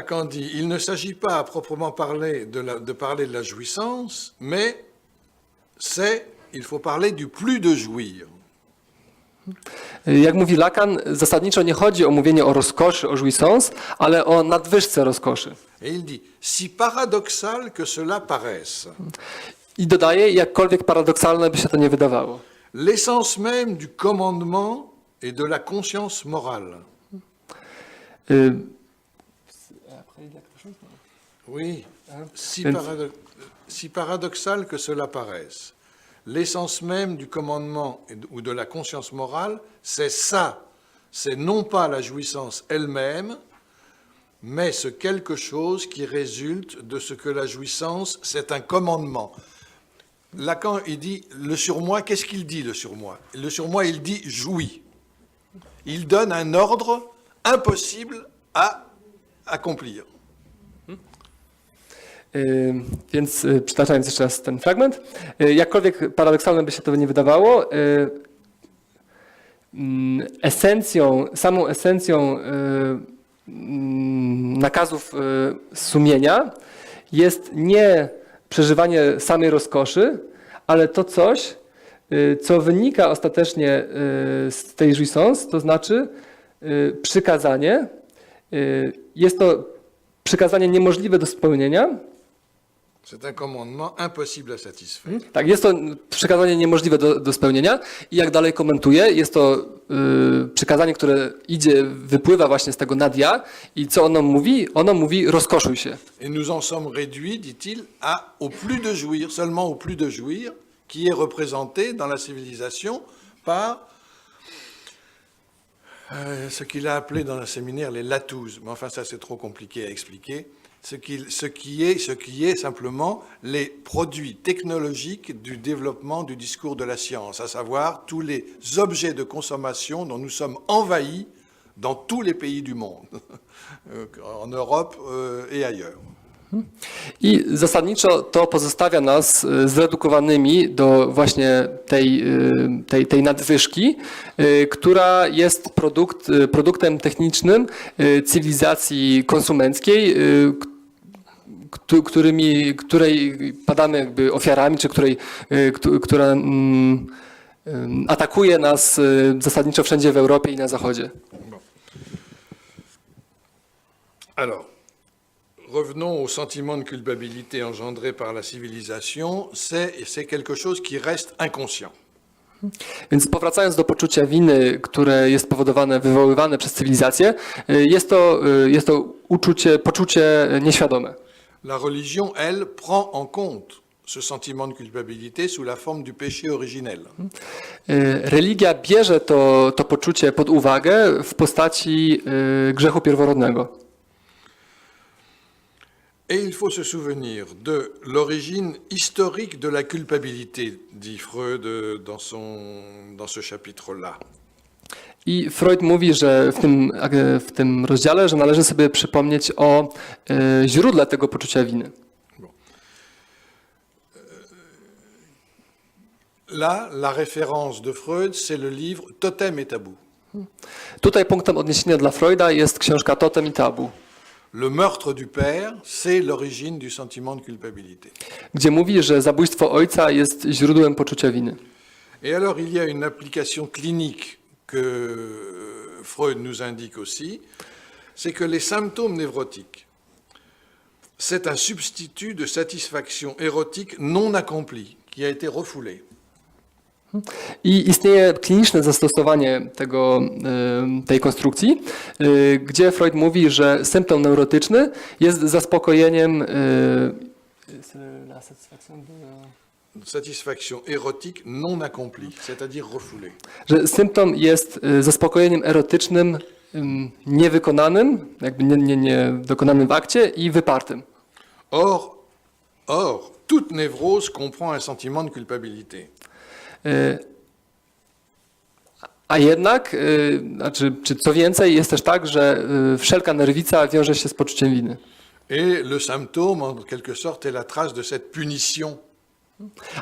Lacan dit, il ne s'agit pas à proprement parler de parler de la jouissance, mais il faut parler du plus de jouir. Jak mówi Lacan, zasadniczo nie chodzi o mówienie o rozkoszy, o jouissance, ale o nadwyżce rozkoszy. Et il dit, si paradoxal que cela paraisse, I dodaje, jakkolwiek paradoksalne by się to nie wydawało. l'essence même du commandement et de la conscience morale. Oui, si paradoxal que cela paraisse, l'essence même du commandement ou de la conscience morale, c'est ça. C'est non pas la jouissance elle-même, mais ce quelque chose qui résulte de ce que la jouissance, c'est un commandement. Lacan, il dit, le surmoi, qu'est-ce qu'il dit, le surmoi? Le surmoi, il dit jouis. Il donne un ordre impossible à accomplir. Więc przytaczając jeszcze raz ten fragment, jakkolwiek paradoksalne by się to nie wydawało, samą esencją nakazów sumienia jest nie przeżywanie samej rozkoszy, ale to coś, co wynika ostatecznie z tej jouissance, to znaczy przykazanie. Jest to przykazanie niemożliwe do spełnienia. C'est un commandement impossible à satisfaire. Tak, jest to przykazanie niemożliwe do spełnienia i jak dalej komentuje, jest to przykazanie, które wypływa właśnie z tego nadia i co ono mówi? Ono mówi rozkoszuj się. Et nous en sommes réduits, dit-il, au plus de jouir, seulement au plus de jouir, qui est représenté dans la civilisation par ce qu'il a appelé dans le séminaire les latous. Mais enfin, ça c'est trop compliqué à expliquer. Ce qui est simplement les produits technologiques du développement du discours de la science, à savoir tous les objets de consommation dont nous sommes envahis dans tous les pays du monde, en Europe et ailleurs. I zasadniczo to pozostawia nas zredukowanymi do właśnie tej nadwyżki, która jest produktem technicznym cywilizacji konsumenckiej, której padamy jakby ofiarami, czy która atakuje nas zasadniczo wszędzie w Europie i na Zachodzie. Alors, revenons au sentiment de culpabilité engendré par la civilisation. C'est quelque chose qui reste inconscient. Więc powracając do poczucia winy, które jest wywoływane przez cywilizację, jest to poczucie nieświadome. La religion, elle, prend en compte ce sentiment de culpabilité sous la forme du péché originel. Religia bierze to poczucie pod uwagę w postaci grzechu pierworodnego. Et il faut se souvenir de l'origine historique de la culpabilité, dit Freud dans ce chapitre-là. I Freud mówi, że w tym rozdziale, że należy sobie przypomnieć o źródle tego poczucia winy. Là, la référence de Freud, c'est le livre Totem et Tabou. Tutaj punktem odniesienia dla Freuda jest książka Totem i Tabu. Le meurtre du père, c'est l'origine du sentiment de culpabilité. Gdzie mówi, że zabójstwo ojca jest źródłem poczucia winy. Et alors, il y a une application clinique que Freud nous indique aussi, c'est que les symptômes névrotiques, c'est un substitut de satisfaction érotique non accomplie, qui a été refoulé. I istnieje kliniczne zastosowanie tej konstrukcji, gdzie Freud mówi, że symptom neurotyczny jest zaspokojeniem Satisfaction érotique non accomplie, c'est-à-dire refoulée. Że symptom jest zaspokojeniem erotycznym niewykonanym, jakby nie dokonanym w akcie i wypartym. Or, toute névrose comprend un sentiment de culpabilité. A jednak, czy co więcej, jest też tak, że wszelka nerwica wiąże się z poczuciem winy. Et le symptôme, en quelque sorte, est la trace de cette punition.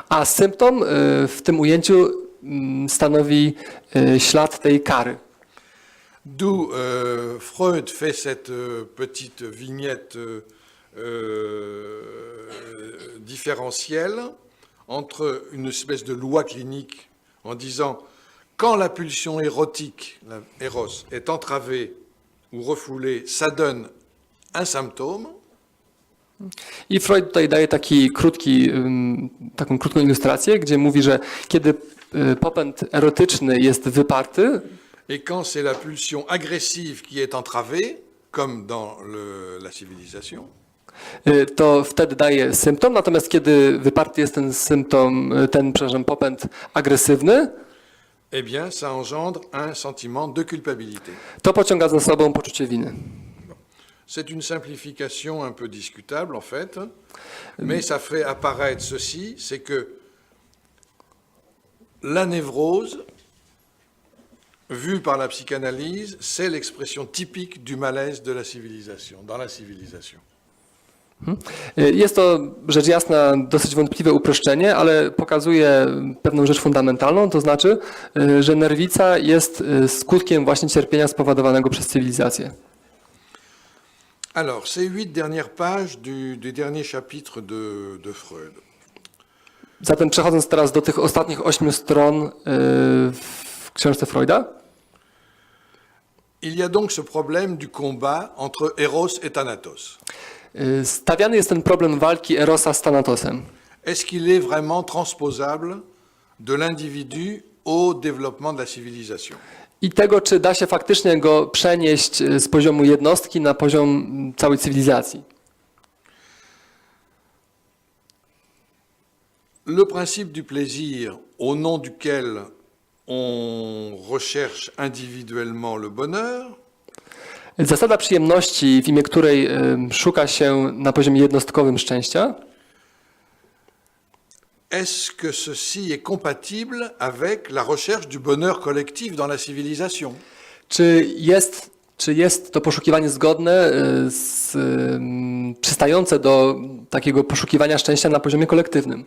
A symptom w tym ujęciu stanowi ślad tej kary. D'où Freud fait cette petite vignette différentielle entre une espèce de loi clinique en disant quand la pulsion érotique, la éros, est entravée ou refoulée, ça donne un symptôme. I Freud tutaj daje taką krótką ilustrację, gdzie mówi, że kiedy popęd erotyczny jest wyparty, Et quand c'est la pulsion agressive qui est entravée, comme dans la civilisation, to wtedy daje symptom, natomiast kiedy wyparty jest ten symptom, przepraszam, popęd agresywny, eh bien, ça engendre un sentiment de culpabilité. to pociąga za sobą poczucie winy. C'est une simplification un peu discutable, en fait, mais ça fait apparaître ceci, c'est que la névrose, vue par la psychanalyse, c'est l'expression typique du malaise de la civilisation, dans la civilisation. Jest to rzecz jasna dosyć wątpliwe uproszczenie, ale pokazuje pewną rzecz fundamentalną, to znaczy, że nerwica jest skutkiem właśnie cierpienia spowodowanego przez cywilizację. Alors, ces 8 dernières pages du dernier chapitre de Freud. Zatem przechodząc teraz do tych ostatnich 8 stron w książce Freuda, Il y a donc ce problème du combat entre Eros et Thanatos. stawiany jest ten problem walki Erosa z Thanatosem. Est-ce qu'il est vraiment transposable de l'individu au développement de la civilisation? I tego, czy da się faktycznie go przenieść z poziomu jednostki na poziom całej cywilizacji. Le principe du plaisir, au nom duquel on recherche individuellement le bonheur, Zasada przyjemności, w imię której szuka się na poziomie jednostkowym szczęścia, est-ce que ceci est compatible avec la recherche du bonheur collectif dans la civilisation? czy jest to poszukiwanie zgodne, przystające do takiego poszukiwania szczęścia na poziomie kolektywnym?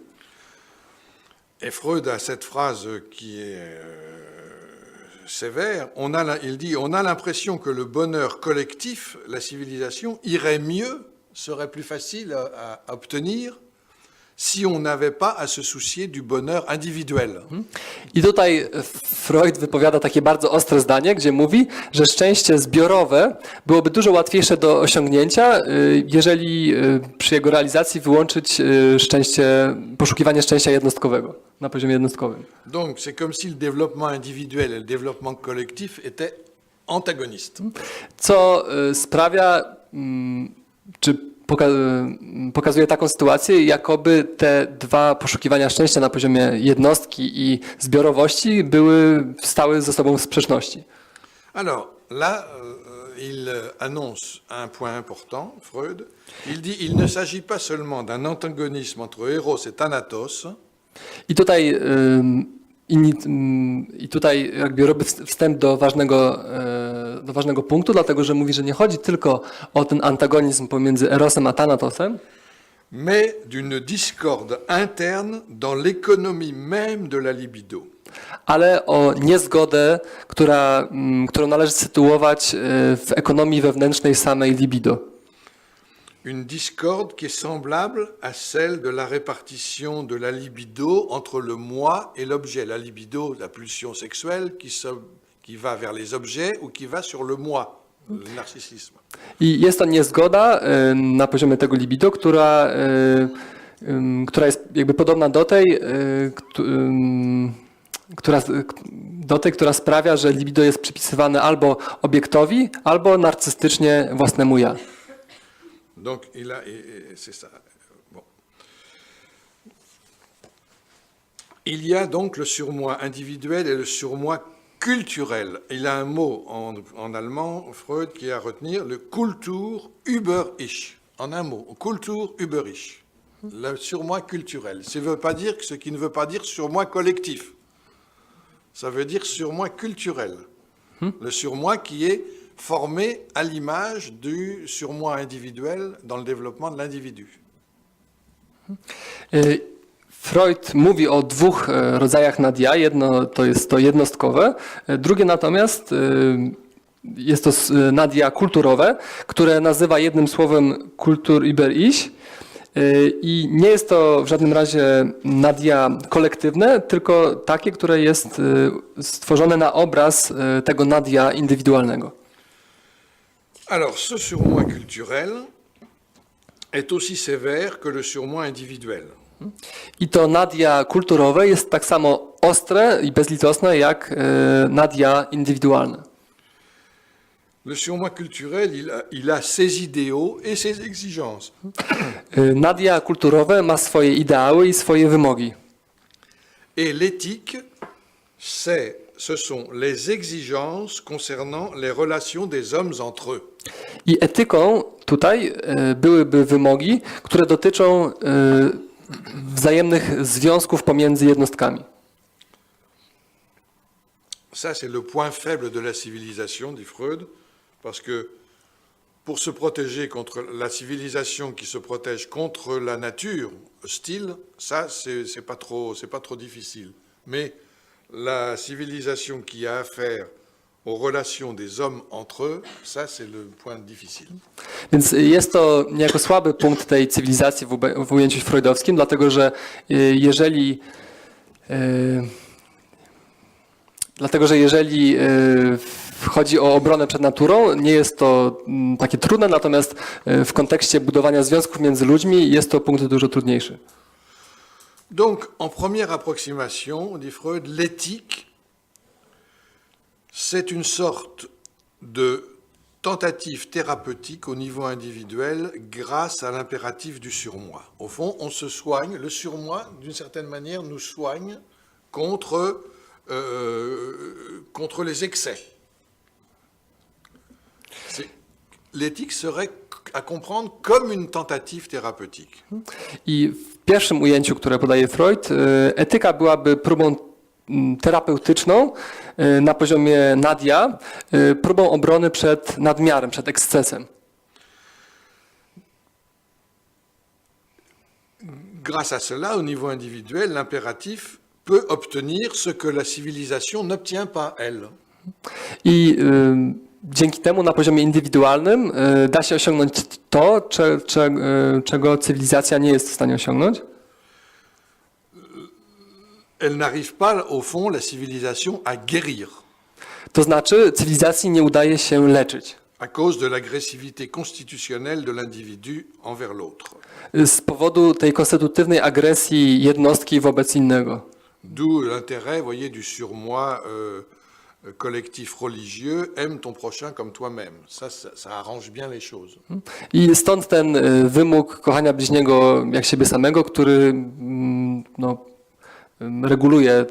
Et Freud a cette phrase qui est sévère. Il dit on a l'impression que le bonheur collectif, la civilisation, irait mieux, serait plus facile à obtenir si on n'avait pas à se soucier du bonheur individuel. I tutaj Freud wypowiada takie bardzo ostre zdanie, gdzie mówi, że szczęście zbiorowe byłoby dużo łatwiejsze do osiągnięcia, jeżeli przy jego realizacji wyłączyć poszukiwanie szczęścia jednostkowego, na poziomie jednostkowym. Donc c'est comme si le développement individuel et le développement collectif étaient antagonistes. Co sprawia, czy pokazuje taką sytuację, jakoby te dwa poszukiwania szczęścia na poziomie jednostki i zbiorowości stały ze sobą w sprzeczności. Alors là, il annonce un point important, Freud. Il dit il ne s'agit pas seulement d'un antagonisme entre Eros et Thanatos. I tutaj jakby robię wstęp do ważnego punktu, dlatego że mówi, że nie chodzi tylko o ten antagonizm pomiędzy Erosem a Thanatosem, mais d'une discorde interne dans l'économie même de la libido. ale o niezgodę, którą należy sytuować w ekonomii wewnętrznej samej libido. Une discorde qui est semblable à celle de la répartition de la libido entre le moi et l'objet. La libido, la pulsion sexuelle qui va vers les objets ou qui va sur le moi, le narcissisme. I jest to niezgoda na poziomie tego libido, która jest jakby podobna do tej, która sprawia, że libido jest przypisywane albo obiektowi, albo narcystycznie własnemu ja. Donc, c'est ça. Bon. Il y a donc le surmoi individuel et le surmoi culturel. Il a un mot en allemand, Freud, qui est à retenir, le Kultur über ich. En un mot, Kultur über ich. Le surmoi culturel. Ce qui ne veut pas dire surmoi collectif. Ça veut dire surmoi culturel. Le surmoi qui est formé à l'image du surmoi individuel dans le développement de l'individu. Freud mówi o dwóch rodzajach nadia. Jedno to jest to jednostkowe, drugie natomiast jest to nadia kulturowe, które nazywa jednym słowem Kultur über ich. I nie jest to w żadnym razie nadia kolektywne, tylko takie, które jest stworzone na obraz tego nadia indywidualnego. Alors, ce surmoi culturel est aussi sévère que le surmoi individuel. I to nadia kulturowe jest tak samo ostre i bezlitosne jak nadia indywidualne. Le surmoi culturel, il a ses idéaux et ses exigences. Nadia kulturowe ma swoje ideały i swoje wymogi. Et l'éthique, ce sont les exigences concernant les relations des hommes entre eux. I etyką tutaj byłyby wymogi, które dotyczą wzajemnych związków pomiędzy jednostkami. Ça, c'est le point faible de la civilisation, dit Freud, parce que pour se protéger contre la civilisation qui se protège contre la nature hostile, ça, c'est pas trop difficile. Mais la civilisation qui a affaire aux relations des hommes entre eux, ça, c'est le point difficile. Więc jest to niejako słaby punkt tej cywilizacji w ujęciu freudowskim, dlatego że jeżeli chodzi o obronę przed naturą, nie jest to takie trudne, natomiast w kontekście budowania związków między ludźmi jest to punkt dużo trudniejszy. Donc, en première approximation, dit Freud, l'éthique, c'est une sorte de tentative thérapeutique au niveau individuel grâce à l'impératif du surmoi. Au fond, on se soigne, le surmoi, d'une certaine manière, nous soigne contre les excès. L'éthique serait à comprendre comme une tentative thérapeutique. I w pierwszym ujęciu, które podaje Freud, etyka byłaby próbą terapeutyczną na poziomie nadia, próbą obrony przed nadmiarem, przed ekscesem. Grâce à cela, au niveau individuel, l'impératif peut obtenir ce que la civilisation n'obtient pas, elle. I dzięki temu na poziomie indywidualnym da się osiągnąć to, czego cywilizacja nie jest w stanie osiągnąć. Elle n'arrive pas, au fond, la civilisation à guérir. To znaczy, cywilizacji nie udaje się leczyć. À cause de l'agressivité constitutionnelle de l'individu envers l'autre. Z powodu tej konstytutywnej agresji jednostki wobec innego. D'où l'intérêt, voyez, du surmoi collectif religieux, aime ton prochain comme toi-même. Ça arrange bien les choses. I stąd ten wymóg kochania bliźniego jak siebie samego, który reguluje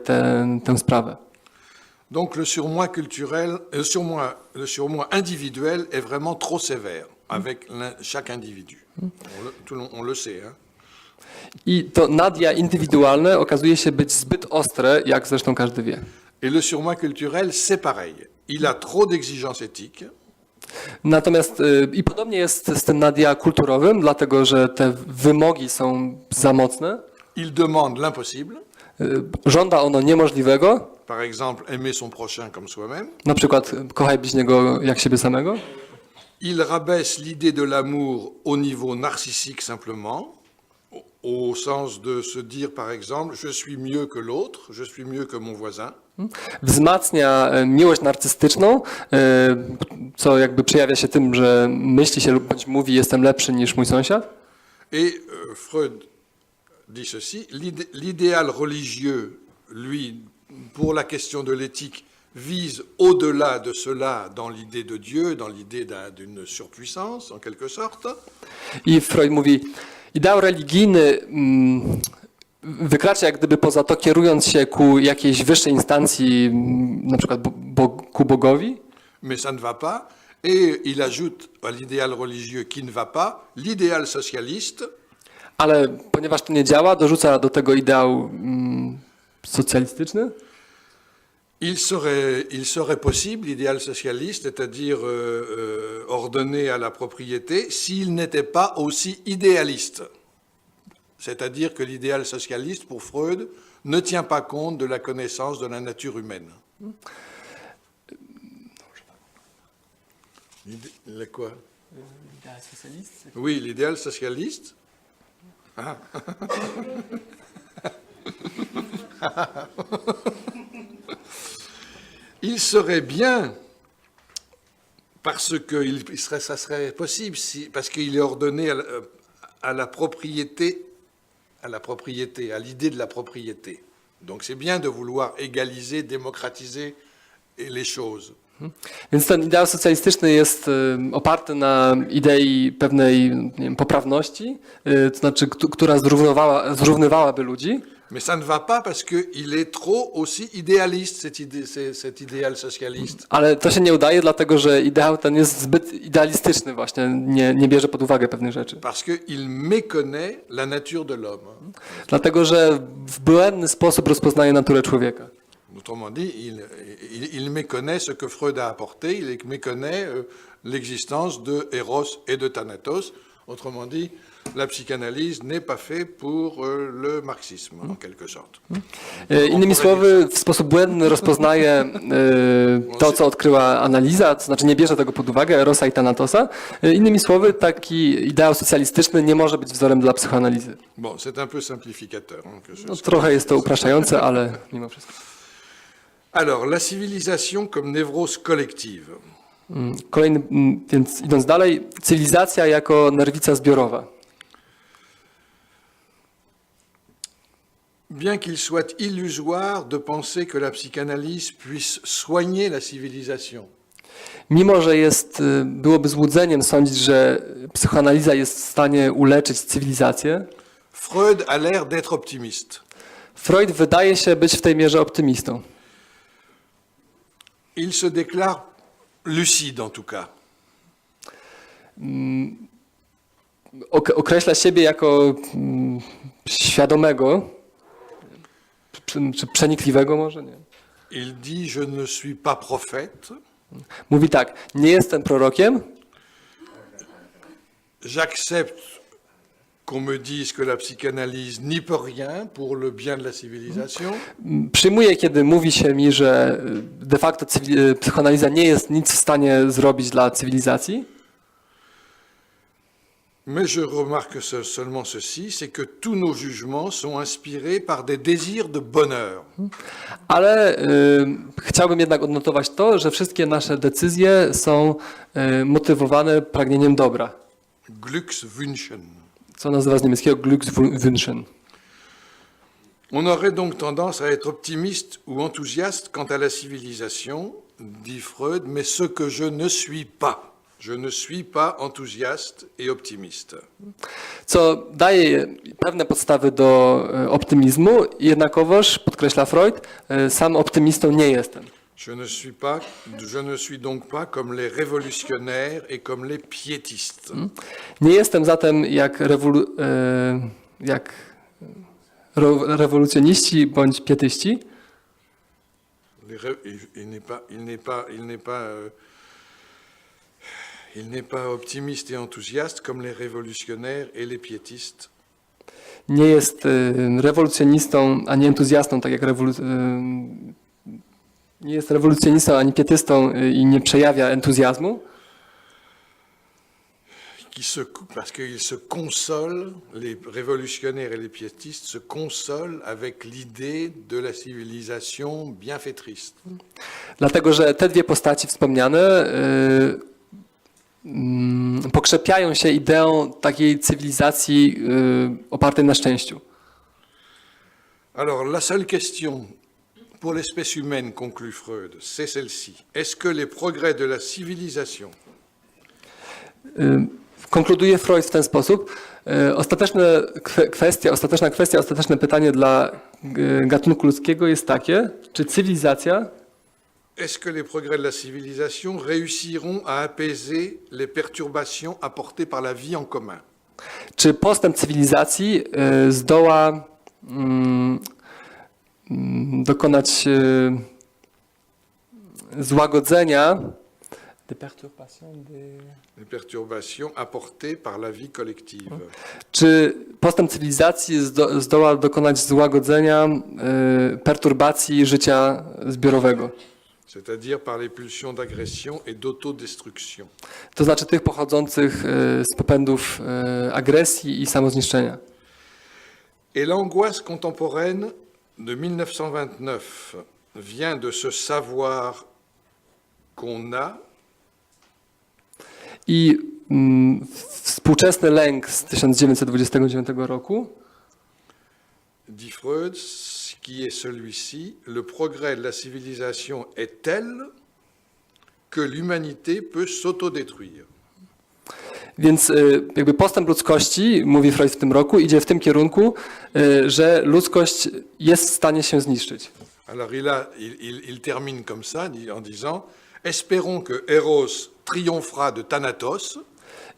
tę sprawę. Donc le surmoi culturel, le surmoi individuel est vraiment trop sévère avec chaque individu. On le sait. Hein? I to nadia indywidualne okazuje się być zbyt ostre, jak zresztą każdy wie. Et le surmoi culturel, c'est pareil. Il a trop d'exigences éthiques. Natomiast i podobnie jest z tym nadia kulturowym, dlatego że te wymogi są za mocne. Il demande l'impossible. Żąda ono niemożliwego. Par exemple, aimer son prochain comme soi-même. Na przykład kochaj bliźniego jak siebie samego. Il rabaisse l'idée de l'amour au niveau narcissique simplement, au sens de se dire par exemple, je suis mieux que l'autre, je suis mieux que mon voisin. Wzmacnia miłość narcystyczną, co jakby przejawia się tym, że myśli się bądź mówi jestem lepszy niż mój sąsiad. Et Freud dit ceci, l'idéal religieux, lui, pour la question de l'éthique, vise au-delà de cela dans l'idée de Dieu, dans l'idée d'une surpuissance, en quelque sorte. I Freud mówi, ideał religijny wykracza jak gdyby poza to, kierując się ku jakiejś wyższej instancji, na przykład ku Bogowi. Mais ça ne va pas. Et il ajoute à l'idéal religieux qui ne va pas, l'idéal socialiste. Ale ponieważ to nie działa, dorzuca do tego ideał socjalistyczny. Il serait possible, l'idéal socialiste, c'est-à-dire ordonné à la propriété, s'il n'était pas aussi idéaliste. C'est-à-dire que l'idéal socialiste, pour Freud, ne tient pas compte de la connaissance de la nature humaine. Quoi? Oui, l'idéal socialiste. Ah. Il serait bien, parce que ça serait possible, parce qu'il est ordonné à la propriété, à l'idée de la propriété. Donc c'est bien de vouloir égaliser, démocratiser les choses. Więc ten ideał socjalistyczny jest oparty na idei pewnej, nie wiem, poprawności, to znaczy, która zrównywałaby ludzi. Mais ça ne va pas parce qu'il est trop aussi idéaliste, cet idéal socialiste. Ale to się nie udaje, dlatego że ideał ten jest zbyt idealistyczny właśnie, nie bierze pod uwagę pewnych rzeczy. Parce qu'il méconnaît la nature de l'homme. Dlatego że w błędny sposób rozpoznaje naturę człowieka. Autrement dit, il méconnaît ce que Freud a apporté, il méconnaît l'existence de Eros et de Thanatos. Autrement dit, la psychanalyse n'est pas faite pour le marxisme, en quelque sorte. Innymi słowy, w sposób błędny rozpoznaje to, co odkryła analiza, to znaczy nie bierze tego pod uwagę, Erosa i Thanatosa. Innymi słowy, taki ideał socjalistyczny nie może być wzorem dla psychoanalizy. Bon, c'est un peu simplificateur. No, trochę jest to upraszczające, ale mimo wszystko. Alors, la civilisation comme névrose collective. Kolejny, więc idąc dalej, cywilizacja jako nerwica zbiorowa. Bien qu'il soit illusoire de penser que la psychanalyse puisse soigner la civilisation. Mimo że byłoby złudzeniem sądzić, że psychoanaliza jest w stanie uleczyć cywilizację, Freud a l'air d'être optimiste. Freud wydaje się być w tej mierze optymistą. Il se déclare lucide en tout cas. Określa siebie jako świadomego, czy przenikliwego może, nie. Il dit je ne suis pas prophète. Mówi tak, nie jestem prorokiem. J'accepte qu'on me dise que la psychanalyse n'y peut rien pour le bien de la civilisation. Przyjmuję, kiedy mówi się mi, że de facto psychoanaliza nie jest nic w stanie zrobić dla cywilizacji. Mais je remarque seulement ceci, c'est que tous nos jugements sont inspirés par des désirs de bonheur. Ale chciałbym jednak odnotować to, że wszystkie nasze decyzje są motywowane pragnieniem dobra. Glückswünschen. Co nazywa z niemieckiego Glückswünschen. On aurait donc tendance à être optimiste ou enthousiaste quant à la civilisation, dit Freud, mais ce que je ne suis pas. Je ne suis pas enthousiaste et optimiste. Co daje pewne podstawy do optymizmu, jednakowoż, podkreśla Freud, sam optymistą nie jestem. Je ne suis donc pas comme les révolutionnaires et comme les piétistes. Nie jestem zatem jak rewolucjoniści bądź pietyści. Il n'est pas optimiste et enthousiaste comme les révolutionnaires et les piétistes. Nie jest rewolucjonistą ani entuzjastą, tak jak nie jest rewolucjonistą ani pietystą i nie przejawia entuzjazmu. Parce qu'ils se consolent, les révolutionnaires et les piétistes se consolent avec l'idée de la civilisation bienfaitrice. Dlatego, że te dwie postaci wspomniane pokrzepiają się ideą takiej cywilizacji opartej na szczęściu. Alors, la seule question pour l'espèce humaine, conclut Freud, c'est celle-ci. Est-ce que les progrès de la civilisation Konkluduje Freud w ten sposób. Ostateczna kwestia, ostateczne pytanie dla gatunku ludzkiego jest takie, czy cywilizacja est-ce que les progrès de la civilisation réussiront à apaiser les perturbations apportées par la vie en commun? Czy postęp cywilizacji zdoła dokonać złagodzenia Les perturbations apportées par la vie collective. Czy postęp cywilizacji zdoła dokonać złagodzenia perturbacji życia zbiorowego? c'est-à-dire par les pulsions d'agression et d'autodestruction. To znaczy tych pochodzących z popędów agresji i samozniszczenia. Et l'angoisse contemporaine de 1929 vient de ce savoir qu'on a I współczesny lęk z 1929 roku, dit Freud, qui est celui-ci, le progrès de la civilisation est tel que l'humanité peut s'autodétruire. więc jakby postęp ludzkości, mówi Freud w tym roku, idzie w tym kierunku, że ludzkość jest w stanie się zniszczyć. Alors il termine comme ça en disant « Espérons que Eros triomphera de Thanatos,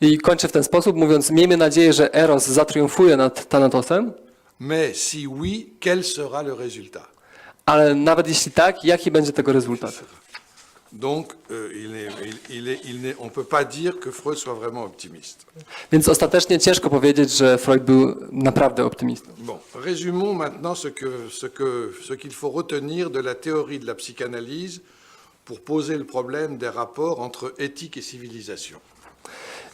I kończy w ten sposób, mówiąc, miejmy nadzieję, że Eros zatriumfuje nad Thanatosem, mais si oui, quel sera le résultat ?» ale nawet jeśli tak, jaki będzie tego rezultat? Donc, on ne peut pas dire que Freud soit vraiment optimiste. Więc ostatecznie ciężko powiedzieć, że Freud był naprawdę optymistą. Bon, résumons maintenant ce qu'il faut retenir de la théorie de la psychanalyse pour poser le problème des rapports entre éthique et civilisation.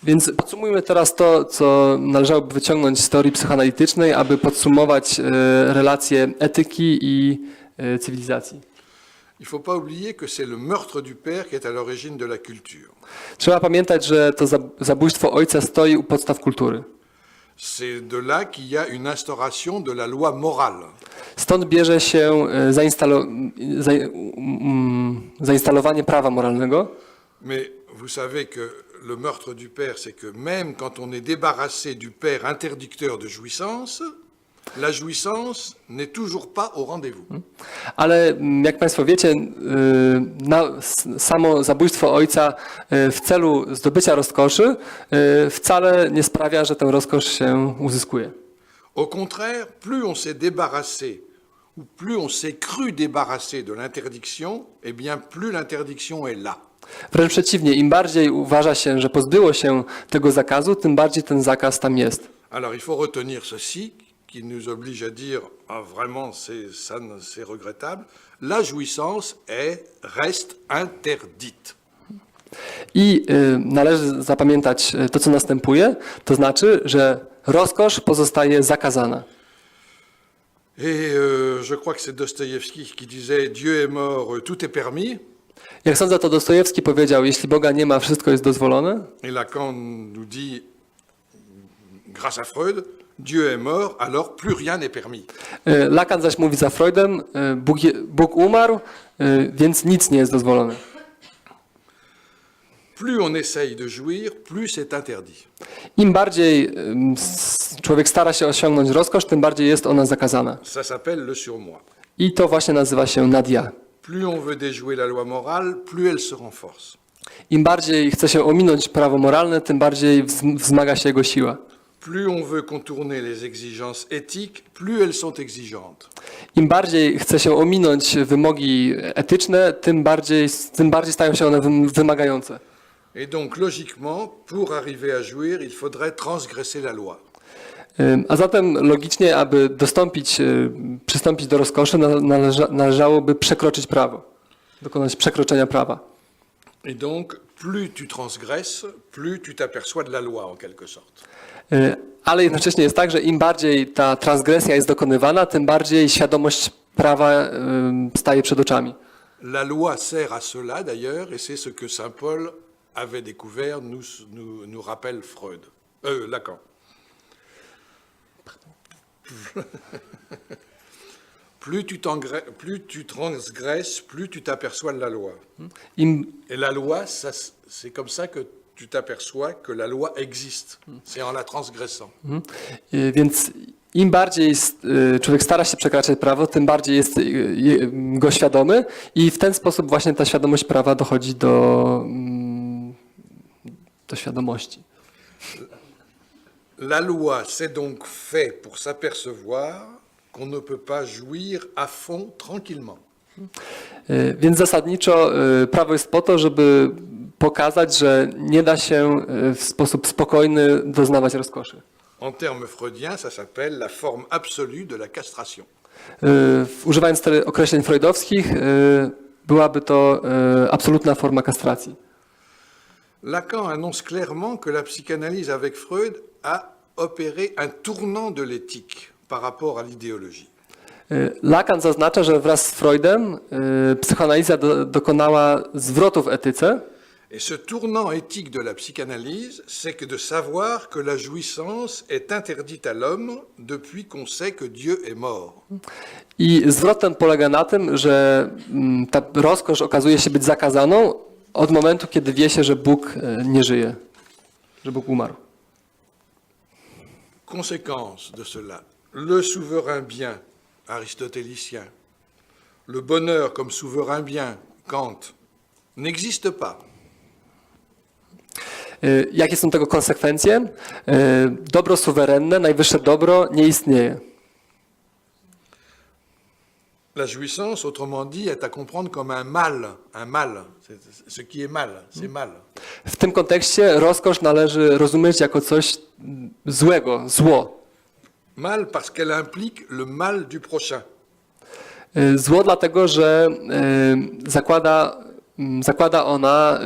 Więc podsumujmy teraz to, co należałoby wyciągnąć z teorii psychoanalitycznej, aby podsumować relacje etyki i cywilizacji. Il ne faut pas oublier que c'est le meurtre du père qui est à l'origine de la culture. Trzeba pamiętać, że to zabójstwo ojca stoi u podstaw kultury. C'est de là qu'il y a une instauration de la loi morale. Stąd bierze się zainstalowanie prawa moralnego. Mais vous savez que le meurtre du père, c'est que même quand on est débarrassé du père interdicteur de jouissance, la jouissance n'est toujours pas au rendez-vous. Ale jak Państwo wiecie, samo zabójstwo ojca w celu zdobycia rozkoszy wcale nie sprawia, że tę rozkosz się uzyskuje. Au contraire, plus on s'est débarrassé ou plus on s'est cru débarrassé de l'interdiction, eh bien plus l'interdiction est là. Wręcz przeciwnie, im bardziej uważa się, że pozbyło się tego zakazu, tym bardziej ten zakaz tam jest. Alors il faut retenir ceci, qui nous oblige à dire ah, vraiment c'est regrettable, la jouissance reste interdite. I należy zapamiętać to, co następuje, to znaczy, że rozkosz pozostaje zakazana. Et je crois que c'est Dostoïevski qui disait Dieu est mort, tout est permis. Jak sądzę, to Dostojewski powiedział, jeśli Boga nie ma, wszystko jest dozwolone. Et Lacan nous dit, grâce à Freud, Dieu est mort, alors plus rien n'est permis. Lacan zaś mówi za Freudem, Bóg umarł, więc nic nie jest dozwolone. Plus on essaye de jouir, plus c'est interdit. Im bardziej człowiek stara się osiągnąć rozkosz, tym bardziej jest ona zakazana. Ça s'appelle le surmoi. I to właśnie nazywa się nadia. Plus on veut déjouer la loi morale, plus elle se renforce. Im bardziej chce się ominąć prawo moralne, tym bardziej wzmaga się jego siła. Plus on veut contourner les exigences éthiques, plus elles sont exigeantes. Im bardziej chce się ominąć wymogi etyczne, tym bardziej stają się one wymagające. Et donc, logiquement, pour arriver à jouir, il faudrait transgresser la loi. A zatem logicznie, aby przystąpić do rozkoszy, należałoby przekroczyć prawo, dokonać przekroczenia prawa. Et donc, plus tu transgresses, plus tu t'aperçois de la loi, en quelque sorte. Ale jednocześnie jest tak, że im bardziej ta transgresja jest dokonywana, tym bardziej świadomość prawa staje przed oczami. La loi sert à cela, d'ailleurs, et c'est ce que saint Paul avait découvert, nous rappelle Freud. Lacan. Plus tu transgresses, plus tu t'aperçois de la loi. Et la loi, c'est comme ça que tu t'aperçois que la loi existe. C'est en la transgressant. Więc im bardziej człowiek stara się przekraczać prawo, tym bardziej jest go świadomy i w ten sposób właśnie ta świadomość prawa dochodzi do świadomości. La loi s'est donc fait pour s'apercevoir qu'on ne peut pas jouir à fond tranquillement. Więc zasadniczo prawo jest po to, żeby pokazać, że nie da się w sposób spokojny doznawać rozkoszy. En termes freudiens, ça s'appelle la forme absolue de la castration. Używając określeń freudowskich, byłaby to absolutna forma kastracji. Lacan annonce clairement que la psychanalyse avec Freud a opéré un tournant de l'éthique par rapport à l'idéologie. Lacan zaznacza, że wraz z Freudem psychoanaliza dokonała zwrotu w etyce. Et ce tournant éthique de la psychanalyse, c'est que de savoir que la jouissance est interdite à l'homme depuis qu'on sait que Dieu est mort. I zwrot ten polega na tym, że ta rozkosz okazuje się być zakazaną od momentu, kiedy wie się, że Bóg nie żyje, że Bóg umarł. Conséquence de cela, le souverain bien aristotélicien, le bonheur comme souverain bien, Kant, n'existe pas. Jakie są tego konsekwencje? Dobro suwerenne, najwyższe dobro nie istnieje. La jouissance, autrement dit, est à comprendre comme un mal, ce qui est mal, c'est mal. W tym kontekście rozkosz należy rozumieć jako coś złego, zło. Mal parce qu'elle implique le mal du prochain. Zło dlatego, że zakłada ona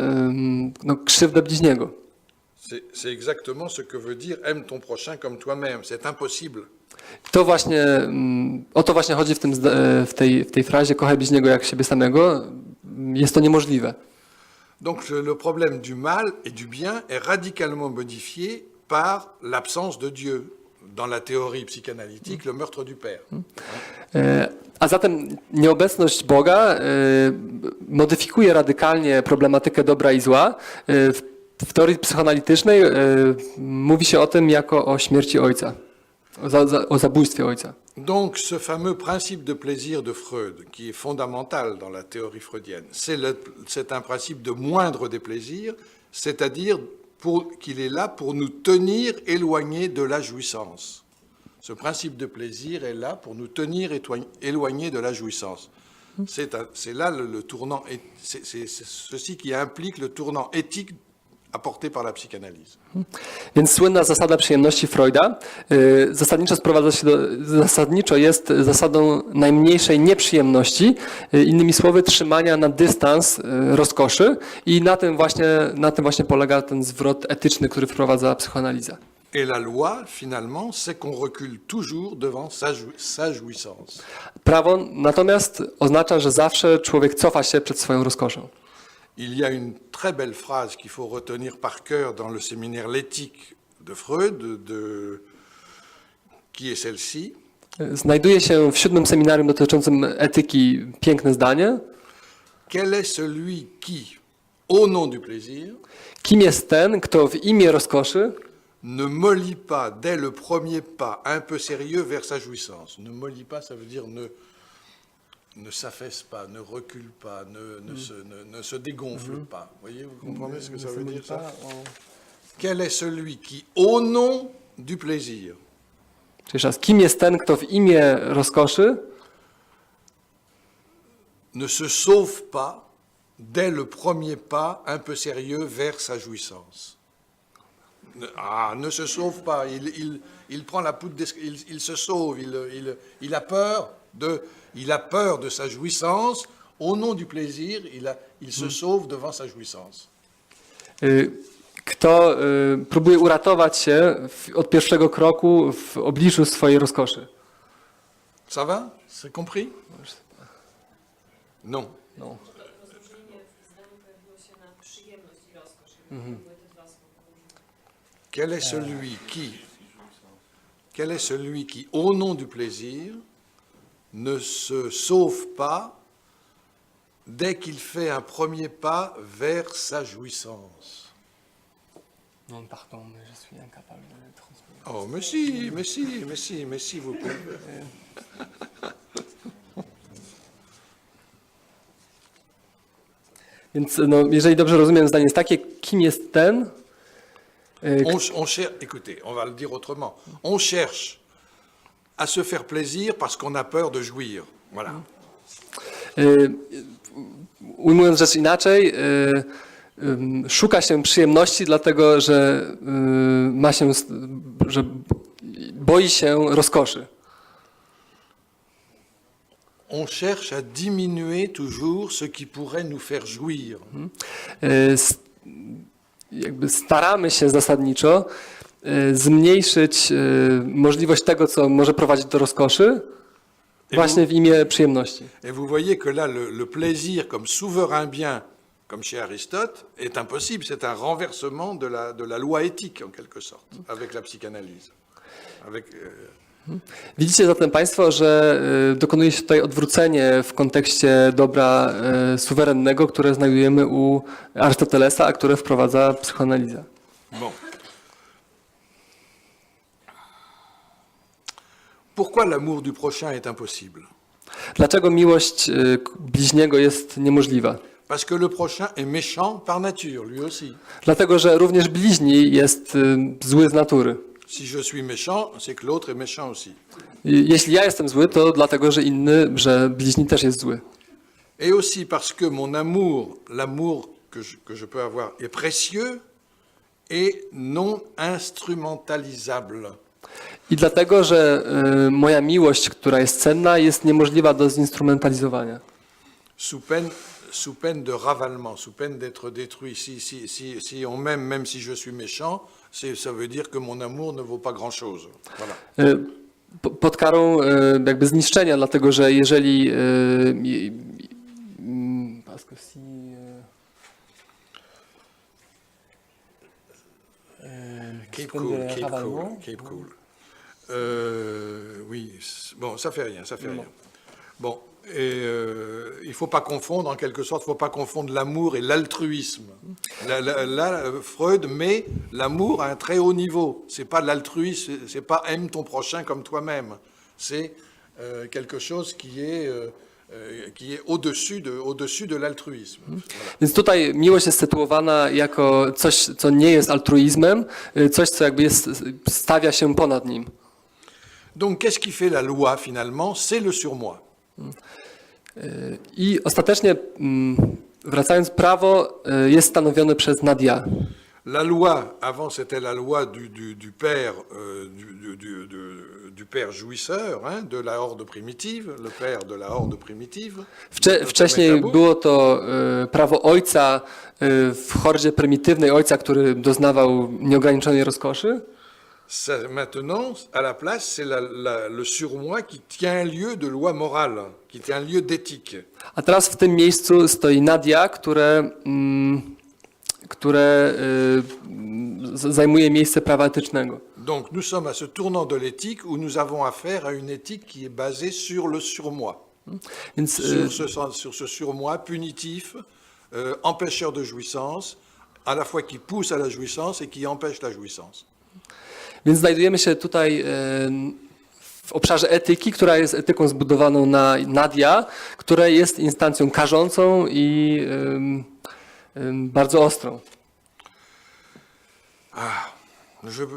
krzywdę bliźniego. C'est exactement ce que veut dire aime ton prochain comme toi-même. C'est impossible. To właśnie, o to właśnie chodzi w tej frazie kochaj bliźniego jak siebie samego. Jest to niemożliwe. Donc le problème du mal et du bien est radicalement modifié par l'absence de Dieu. Dans la théorie psychanalytique, le meurtre du père. A zatem nieobecność Boga modyfikuje radykalnie problematykę dobra i zła. W teorii psychoanalitycznej mówi się o tym jako o śmierci ojca, o zabójstwie ojca. Donc ce fameux principe de plaisir de Freud, qui est fondamental dans la théorie freudienne, c'est un principe de moindre des plaisirs, c'est-à-dire qu'il est là pour nous tenir éloignés de la jouissance. Ce principe de plaisir est là pour nous tenir éloignés de la jouissance. C'est là le tournant, c'est ceci qui implique le tournant éthique apporté par la psychanalyse. Więc słynna zasada przyjemności Freuda zasadniczo jest zasadą najmniejszej nieprzyjemności, innymi słowy trzymania na dystans rozkoszy i na tym właśnie polega ten zwrot etyczny, który wprowadza psychoanaliza. Et la loi, finalement, c'est qu'on recule toujours devant sa jouissance. Prawo natomiast oznacza, że zawsze człowiek cofa się przed swoją rozkoszą. Il y a une très belle phrase qu'il faut retenir par cœur dans le séminaire L'éthique de Freud, qui est celle-ci. Znajduje się w 7. seminarium dotyczącym etyki piękne zdanie. Quel est celui qui, au nom du plaisir, kim jest ten, kto w imię rozkoszy ne mollit pas dès le premier pas un peu sérieux vers sa jouissance. Ne mollit pas, ça veut dire ne s'affaisse pas, ne recule pas, ne se dégonfle pas. Voyez, vous comprenez ce que ça veut dire ça? Quel est celui qui, au nom du plaisir, Jeszcze raz, kim jest ten, kto w imię rozkoszy ne se sauve pas dès le premier pas un peu sérieux vers sa jouissance? Ne se sauve pas, il prend la poudre, il se sauve, il a peur de sa jouissance, au nom du plaisir, il se sauve devant sa jouissance. Kto próbuje uratować się od pierwszego kroku w obliczu swojej rozkoszy. Ça va? C'est compris? Non. No. Quel est celui qui, au nom du plaisir, ne se sauve pas dès qu'il fait un premier pas vers sa jouissance? Non, pardon, mais je suis incapable de transmettre. Oh, mais si, vous pouvez. Więc no, jeżeli dobrze rozumiem, zdanie jest takie, kim jest ten? Écoutez, on va le dire autrement. On cherche à se faire plaisir parce qu'on a peur de jouir. Voilà. Ujmując rzecz inaczej, szuka się przyjemności, dlatego że że boi się rozkoszy. on cherche à diminuer toujours ce qui pourrait nous faire jouir. Jakby staramy się zasadniczo zmniejszyć możliwość tego, co może prowadzić do rozkoszy, właśnie w imię przyjemności. Et vous voyez que là, le plaisir comme souverain bien, comme chez Aristote, est impossible. C'est un renversement de la loi éthique, en quelque sorte, avec la psychanalyse. Widzicie zatem Państwo, że dokonuje się tutaj odwrócenie w kontekście dobra suwerennego, które znajdujemy u Arystotelesa, a które wprowadza psychoanaliza. Bon. Pourquoi l'amour du prochain est impossible? Dlaczego miłość bliźniego jest niemożliwa? Parce que le prochain est méchant par nature, lui aussi. Dlatego, że również bliźni jest zły z natury. Si je suis méchant, c'est que l'autre est méchant aussi. Jeśli ja jestem zły, to dlatego, że bliźni też jest zły. Et aussi parce que mon amour, l'amour que je peux avoir, est précieux et non instrumentalisable. I dlatego, że moja miłość, która jest cenna, jest niemożliwa do zinstrumentalizowania. Sous peine de ravalement, sous peine d'être détruit. Si on m'aime, même si je suis méchant, ça veut dire que mon amour ne vaut pas grand-chose. Voilà. Pod karą jakby zniszczenia, dlatego że jeżeli Keep cool. Oui, bon, ça fait rien, ça fait rien. Bon, et il ne faut pas confondre, en quelque sorte, il ne faut pas confondre l'amour et l'altruisme. Là, Freud met l'amour à un très haut niveau. Ce n'est pas l'altruisme, ce n'est pas aime ton prochain comme toi-même. C'est quelque chose qui est au-dessus de l'altruizm. Voilà. Więc tutaj miłość jest sytuowana jako coś, co nie jest altruizmem, coś, co jakby stawia się ponad nim. Donc, qu'est-ce qui fait la loi finalement? C'est le surmoi. I ostatecznie, wracając, prawo jest stanowione przez nadia. La loi, avant c'était la loi du père, du père jouisseur, hein, de la horde primitive, le père de la horde primitive. Wcześniej było to prawo ojca w hordzie prymitywnej, ojca, który doznawał nieograniczonej rozkoszy. Maintenant, à la place, c'est le surmoi qui tient lieu de loi morale, qui tient lieu d'éthique. A teraz w tym miejscu stoi nadia, które zajmuje miejsce prawa etycznego. Donc nous sommes à ce tournant de l'éthique où nous avons affaire à une éthique qui est basée sur le surmoi. Więc, sur ce surmoi punitif, empêcheur de jouissance, à la fois qui pousse à la jouissance et qui empêche la jouissance. Więc znajdujemy się tutaj w obszarze etyki, która jest etyką zbudowaną na nadia, która jest instancją karzącą i bardzo ostrą.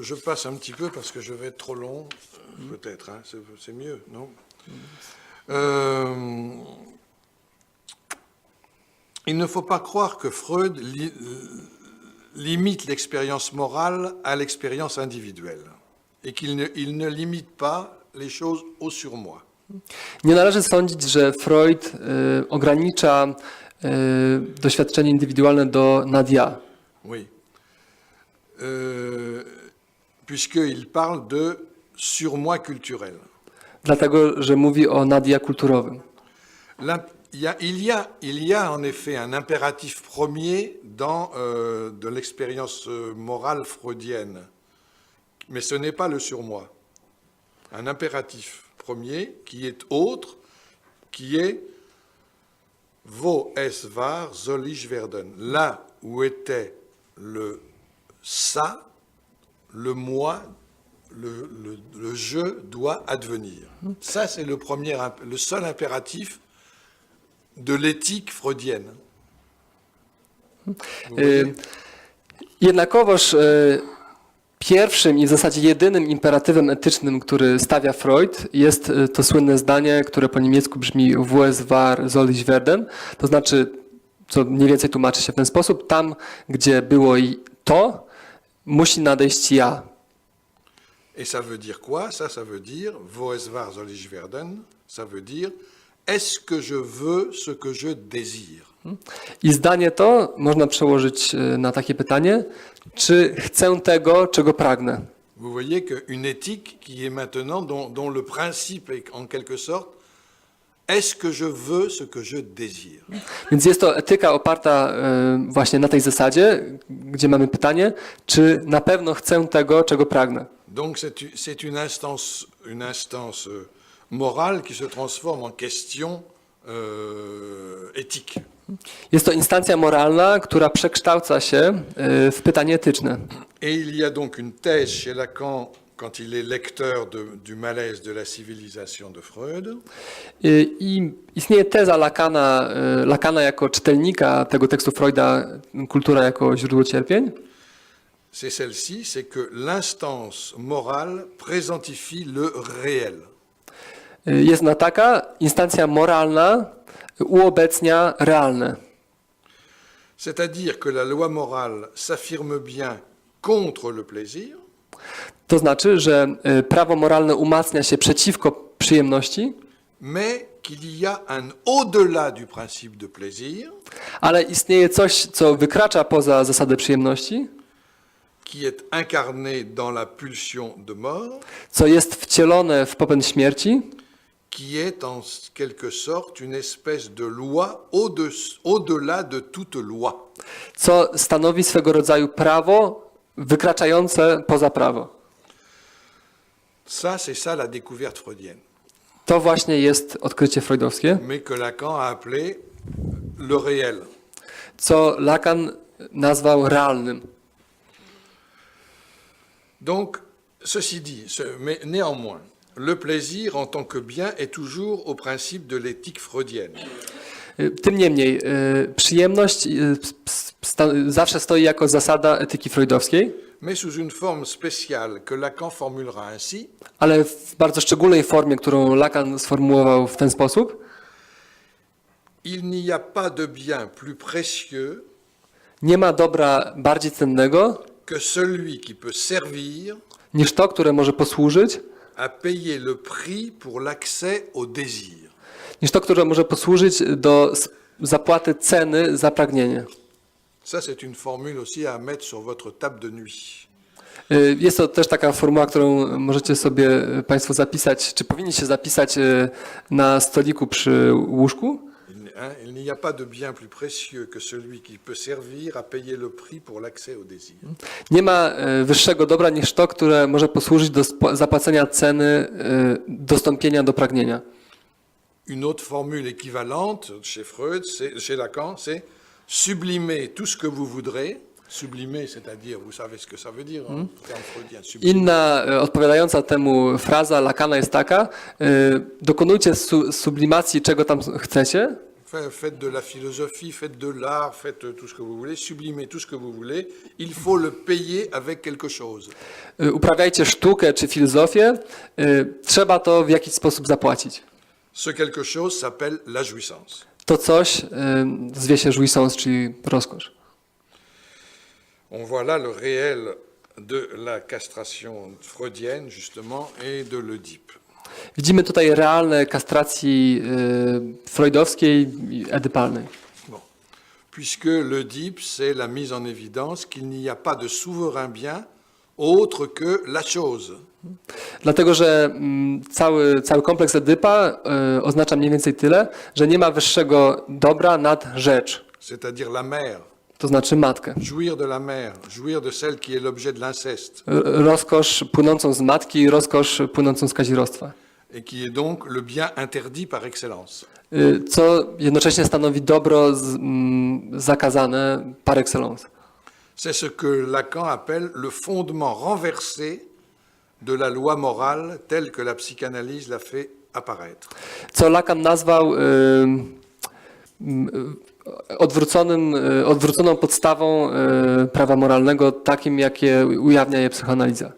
Je passe un petit peu parce que je vais être trop long, peut-être, hein, c'est mieux, non? Il ne faut pas croire que Freud limite l'expérience morale à l'expérience individuelle et qu'il ne limite pas les choses au surmoi. Nie należy sądzić, że Freud ogranicza doświadczenie indywidualne do nadia. Oui. Puisqu'il parle de surmoi culturel. Dlatego, że mówi o nadia kulturowym. Il y a en effet un impératif premier dans de l'expérience morale freudienne, mais ce n'est pas le surmoi. Un impératif premier qui est autre, qui est wo es war, soll ich werden. Là où était le ça, le moi, le je doit advenir. Ça, c'est le seul impératif de l'éthique freudienne. Jednakowoż pierwszym i w zasadzie jedynym imperatywem etycznym, który stawia Freud, jest to słynne zdanie, które po niemiecku brzmi wo es war, soll ich werden. To znaczy, co mniej więcej tłumaczy się w ten sposób, tam, gdzie było i to, musi nadejść ja. Et ça veut dire quoi? Ça veut dire wo es war, soll ich werden. Ça veut dire est-ce que je veux ce que je désire? I zdanie to można przełożyć na takie pytanie, czy chcę tego, czego pragnę? Vous voyez qu'une éthique qui est maintenant, dont le principe est en quelque sorte, est-ce que je veux ce que je désire? Więc jest to etyka oparta właśnie na tej zasadzie, gdzie mamy pytanie, czy na pewno chcę tego, czego pragnę. Donc c'est une instance morale qui se transforme en question éthique. Jest to instancja moralna, która przekształca się w pytanie etyczne. Et il y a donc une thèse chez Lacan, quand il est lecteur du malaise de la civilisation de Freud. I istnieje teza Lacana jako czytelnika tego tekstu Freuda, kultura jako źródło cierpień. C'est celle-ci, c'est que l'instance morale présentifie le réel. Jest ona taka, instancja moralna uobecnia realne. C'est-à-dire que la loi morale s'affirme bien contre le plaisir, To znaczy, że prawo moralne umacnia się przeciwko przyjemności, mais qu'il y a un au-delà du principe de plaisir, ale istnieje coś, co wykracza poza zasadę przyjemności, qui est incarné dans la pulsion de mort, co jest wcielone w popęd śmierci, qui est en quelque sorte une espèce de loi au-delà de toute loi. co stanowi swego rodzaju prawo wykraczające poza prawo. Ça, c'est ça la découverte freudienne, To właśnie jest odkrycie freudowskie, mais que Lacan a appelé le réel. co Lacan nazwał realnym. Donc, ceci dit, mais néanmoins, le plaisir en tant que bien est toujours au principe de l'éthique freudienne. Tym niemniej, przyjemność zawsze stoi jako zasada etyki freudowskiej, Mais sous une forme spéciale que Lacan formulera ainsi, ale w bardzo szczególnej formie, którą Lacan sformułował w ten sposób. il n'y a pas de bien plus précieux Nie ma dobra bardziej cennego que celui qui peut servir niż to, które może posłużyć, à payer le prix pour l'accès au désir. niż to, które może posłużyć do zapłaty ceny za pragnienie. Ça, c'est une formule aussi à mettre sur votre table de nuit. Jest to też taka formuła, którą możecie sobie Państwo zapisać, czy powinniście zapisać na stoliku przy łóżku. Il n'y a pas de bien plus précieux que celui qui peut servir à payer le prix pour l'accès au désir. Nie ma wyższego dobra niż to, które może posłużyć do zapłacenia ceny dostąpienia do pragnienia. Une autre formule équivalente chez Freud, chez Lacan, c'est sublimer tout ce que vous voudrez. Sublimer, c'est-à-dire, vous savez ce que ça veut dire, en terme freudien. Sublimer. Inna odpowiadająca temu fraza Lacana jest taka: dokonujcie sublimacji czego tam chcecie, Faites de la philosophie, faites de l'art, faites tout ce que vous voulez, sublimez tout ce que vous voulez. Il faut le payer avec quelque chose. Uprawiajcie sztukę czy filozofię, trzeba to w jakiś sposób zapłacić. Ce quelque chose s'appelle la jouissance. To coś zwie się jouissance, czyli rozkosz. On voit là le réel de la castration freudienne, justement, et de l'Oedipe. Widzimy tutaj realne kastracji freudowskiej i edypalnej. Bon. Puisque l'Oedipe, c'est la mise en évidence qu'il n'y a pas de souverain bien autre que la chose. Dlatego, że cały kompleks Edypa oznacza mniej więcej tyle, że nie ma wyższego dobra nad rzecz, C'est-à-dire la mère. to znaczy matkę. Jouir de la mère, jouir de celle qui est l'objet de l'inceste, Rozkosz płynącą z matki i rozkosz płynącą z kazirodztwa. et qui est donc le bien interdit par excellence. Co jednocześnie stanowi dobro zakazane par excellence. C'est ce que Lacan appelle le fondement renversé de la loi morale telle que la psychanalyse l'a fait apparaître. Co Lacan nazwał odwróconą podstawą prawa moralnego, takim jakie ujawnia je psychoanaliza.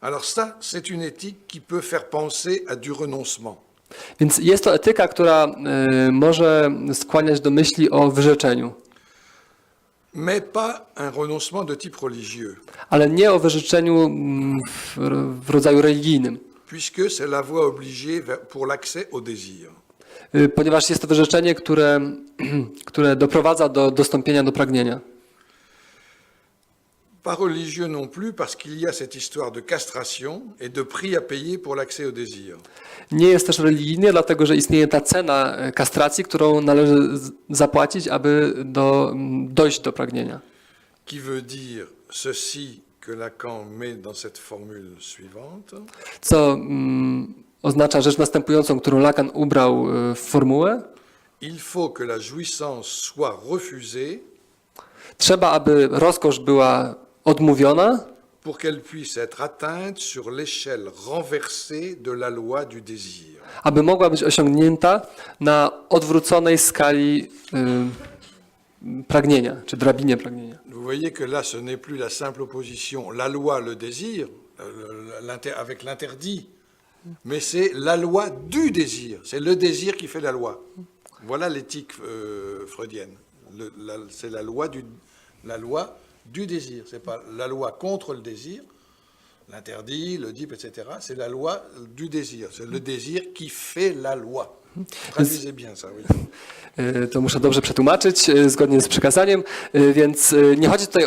Alors ça, c'est une éthique qui peut faire penser à du renoncement. Więc jest to etyka, która może skłaniać do myśli o wyrzeczeniu, Mais pas un renoncement de type religieux, ale nie o wyrzeczeniu w rodzaju religijnym, puisque c'est la voie obligée pour l'accès au désir. ponieważ jest to wyrzeczenie, które doprowadza do dostąpienia do pragnienia. Pas religieux non plus parce qu'il y a cette histoire de castration et de prix à payer pour l'accès au désir. Nie jest też religijny, dlatego że istnieje ta cena kastracji, którą należy zapłacić, aby dojść do pragnienia. Qui veut dire ceci que Lacan met dans cette formule suivante. Co oznacza rzecz następującą, którą Lacan ubrał w formułę. Il faut que la jouissance soit refusée Trzeba, aby rozkosz była odmówiona, pour qu'elle puisse être atteinte sur l'échelle renversée de la loi du désir. aby mogła być osiągnięta na odwróconej skali pragnienia, czy drabinie pragnienia. Vous voyez que là, ce n'est plus la simple opposition la loi, le désir, avec l'interdit, mais c'est la loi du désir. C'est le désir qui fait la loi. Voilà l'éthique freudienne. C'est la loi du désir. C'est pas la loi contre le désir, l'interdit, l'Oedipe, etc. C'est la loi du désir. C'est le désir qui fait la loi. Traduisez bien ça, oui. To muszę dobrze przetłumaczyć zgodnie z przykazaniem, więc nie chodzi tutaj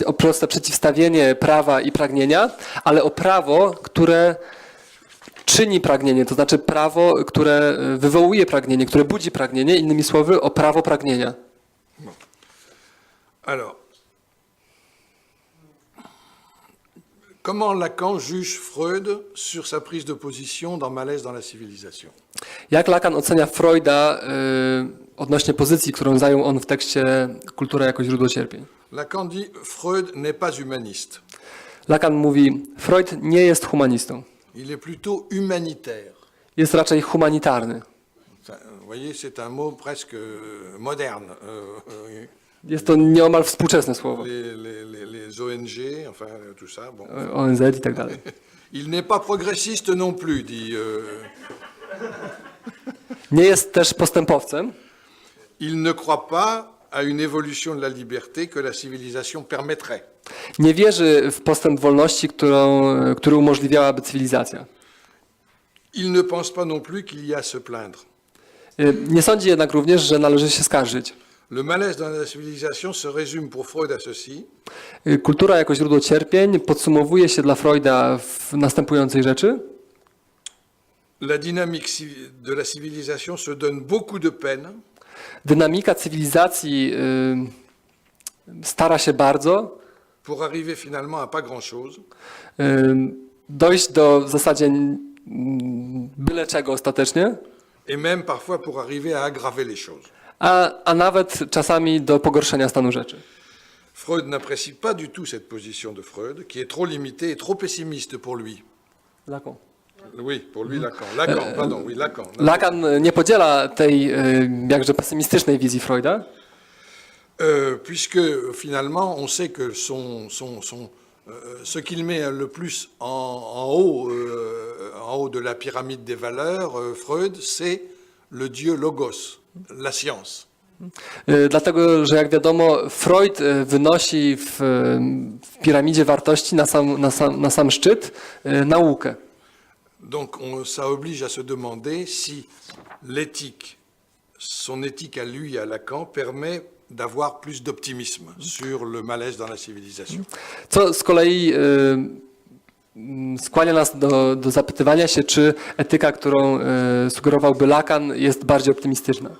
o proste przeciwstawienie prawa i pragnienia, ale o prawo, które czyni pragnienie, to znaczy prawo, które wywołuje pragnienie, które budzi pragnienie, innymi słowy o prawo pragnienia. Bon. Alors, comment Lacan juge Freud sur sa prise de position dans Malaise dans la civilisation? Jak Lacan ocenia Freuda odnośnie pozycji, którą zajął on w tekście Kultura jako źródło cierpień? Lacan dit Freud n'est pas humaniste. Lacan mówi, Freud nie jest humanistą. Il est plutôt humanitaire. Jest raczej humanitarny. Vous voyez, c'est un mot presque moderne. Jest to nieomal współczesne słowo. Les ONG, enfin tout ça. Bon. ONZ i tak dalej. Il n'est pas progressiste non plus, dit. Nie jest też postępowcem. Il ne croit pas à une évolution de la liberté que la civilisation permettrait. Nie wierzy w postęp wolności, który umożliwiałaby cywilizacja. Il ne pense pas non plus qu'il y a à se plaindre. Nie sądzi jednak również, że należy się skarżyć. Le malaise dans la civilisation se résume pour Freud à ceci. Kultura jako źródło cierpień podsumowuje się dla Freuda w następującej rzeczy. La dynamique de la civilisation se donne beaucoup de peine. Dynamika cywilizacji stara się bardzo pour arriver finalement à pas grand-chose. Dojść do w zasadzie byle czego ostatecznie. Et même parfois pour arriver à aggraver les choses. A nawet czasami do pogorszenia stanu rzeczy. Freud n'apprécie pas du tout cette position de Freud, qui est trop limitée et trop pessimiste pour lui. Lacan. Oui, pour lui Lacan. Lacan, pardon, oui, Lacan. Lacan nie podziela tej jakże pesymistycznej wizji Freuda. Puisque finalement, on sait que ce qu'il met le plus en haut de la pyramide des valeurs, Freud, c'est le dieu Logos, la science. Dlatego, że jak wiadomo, Freud wynosi w piramidzie wartości na sam szczyt naukę. Donc ça oblige à se demander si l'éthique, son éthique à lui, à Lacan, permet d'avoir plus d'optimisme sur le malaise dans la civilisation. Co z kolei skłania nas do zapytywania się, czy etyka, którą sugerowałby Lacan, jest bardziej optymistyczna.